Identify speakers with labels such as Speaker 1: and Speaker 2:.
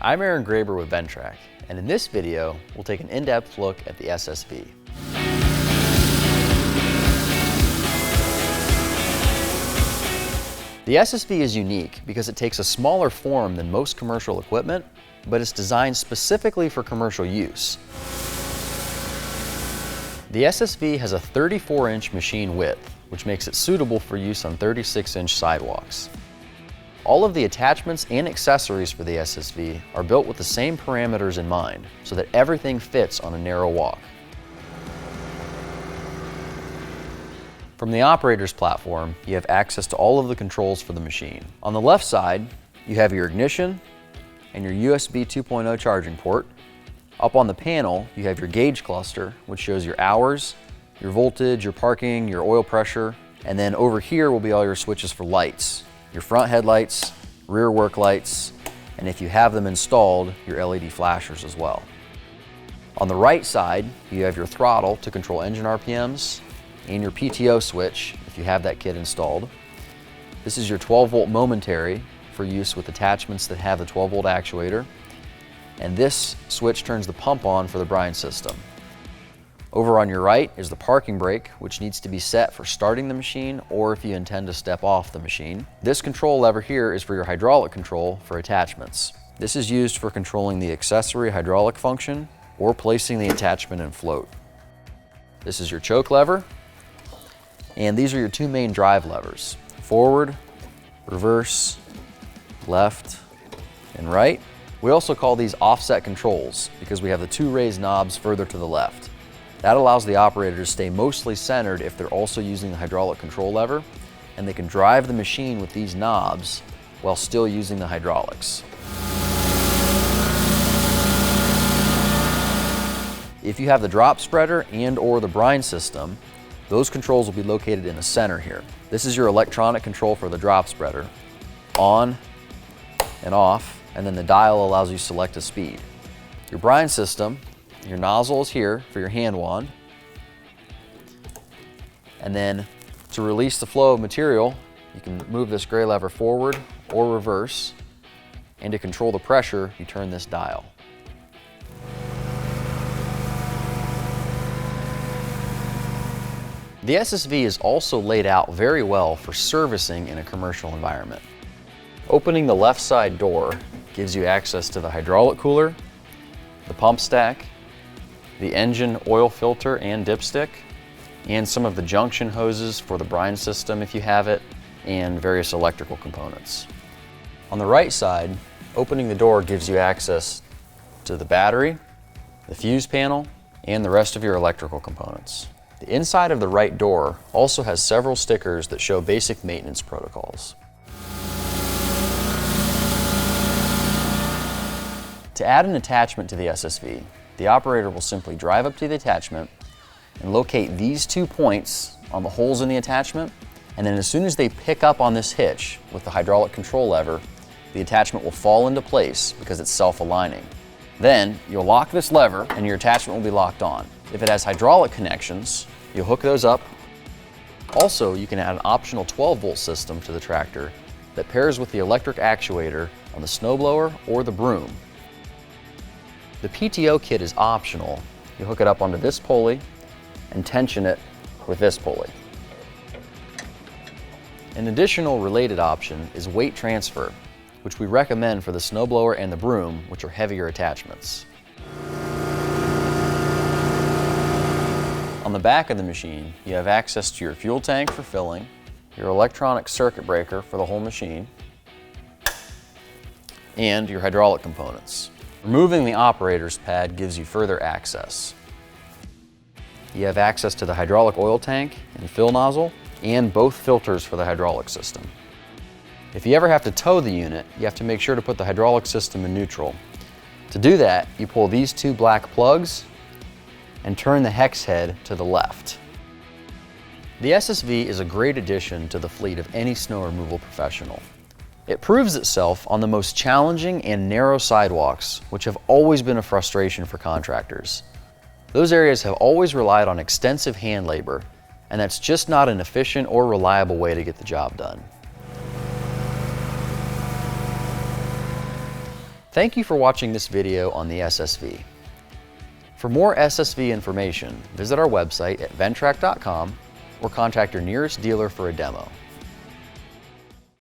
Speaker 1: I'm Aaron Graber with Ventrac, and in this video, we'll take an in-depth look at the SSV. The SSV is unique because it takes a smaller form than most commercial equipment, but it's designed specifically for commercial use. The SSV has a 34-inch machine width, which makes it suitable for use on 36-inch sidewalks. All of the attachments and accessories for the SSV are built with the same parameters in mind, so that everything fits on a narrow walk. From the operator's platform, you have access to all of the controls for the machine. On the left side, you have your ignition and your USB 2.0 charging port. Up on the panel, you have your gauge cluster, which shows your hours, your voltage, your parking, your oil pressure, and then over here will be all your switches for lights. Your front headlights, rear work lights, and if you have them installed, your LED flashers as well. On the right side, you have your throttle to control engine RPMs and your PTO switch if you have that kit installed. This is your 12-volt momentary for use with attachments that have the 12-volt actuator. And this switch turns the pump on for the brine system. Over on your right is the parking brake, which needs to be set for starting the machine or if you intend to step off the machine. This control lever here is for your hydraulic control for attachments. This is used for controlling the accessory hydraulic function or placing the attachment in float. This is your choke lever, and these are your two main drive levers: forward, reverse, left, and right. We also call these offset controls because we have the two raised knobs further to the left. That allows the operator to stay mostly centered if they're also using the hydraulic control lever, and they can drive the machine with these knobs while still using the hydraulics. If you have the drop spreader and/or the brine system, those controls will be located in the center here. This is your electronic control for the drop spreader, on and off, and then the dial allows you to select a speed. Your brine system, your nozzle is here for your hand wand. And then to release the flow of material, you can move this gray lever forward or reverse. And to control the pressure, you turn this dial. The SSV is also laid out very well for servicing in a commercial environment. Opening the left side door gives you access to the hydraulic cooler, the pump stack, the engine oil filter and dipstick, and some of the junction hoses for the brine system if you have it, and various electrical components. On the right side, opening the door gives you access to the battery, the fuse panel, and the rest of your electrical components. The inside of the right door also has several stickers that show basic maintenance protocols. To add an attachment to the SSV, the operator will simply drive up to the attachment and locate these 2 points on the holes in the attachment, and then as soon as they pick up on this hitch with the hydraulic control lever, the attachment will fall into place because it's self-aligning. Then you'll lock this lever and your attachment will be locked on. If it has hydraulic connections, you'll hook those up. Also, you can add an optional 12-volt system to the tractor that pairs with the electric actuator on the snowblower or the broom. The PTO kit is optional. You hook it up onto this pulley and tension it with this pulley. An additional related option is weight transfer, which we recommend for the snowblower and the broom, which are heavier attachments. On the back of the machine, you have access to your fuel tank for filling, your electronic circuit breaker for the whole machine, and your hydraulic components. Removing the operator's pad gives you further access. You have access to the hydraulic oil tank and fill nozzle, and both filters for the hydraulic system. If you ever have to tow the unit, you have to make sure to put the hydraulic system in neutral. To do that, you pull these two black plugs and turn the hex head to the left. The SSV is a great addition to the fleet of any snow removal professional. It proves itself on the most challenging and narrow sidewalks, which have always been a frustration for contractors. Those areas have always relied on extensive hand labor, and that's just not an efficient or reliable way to get the job done. Thank you for watching this video on the SSV. For more SSV information, visit our website at ventrac.com or contact your nearest dealer for a demo.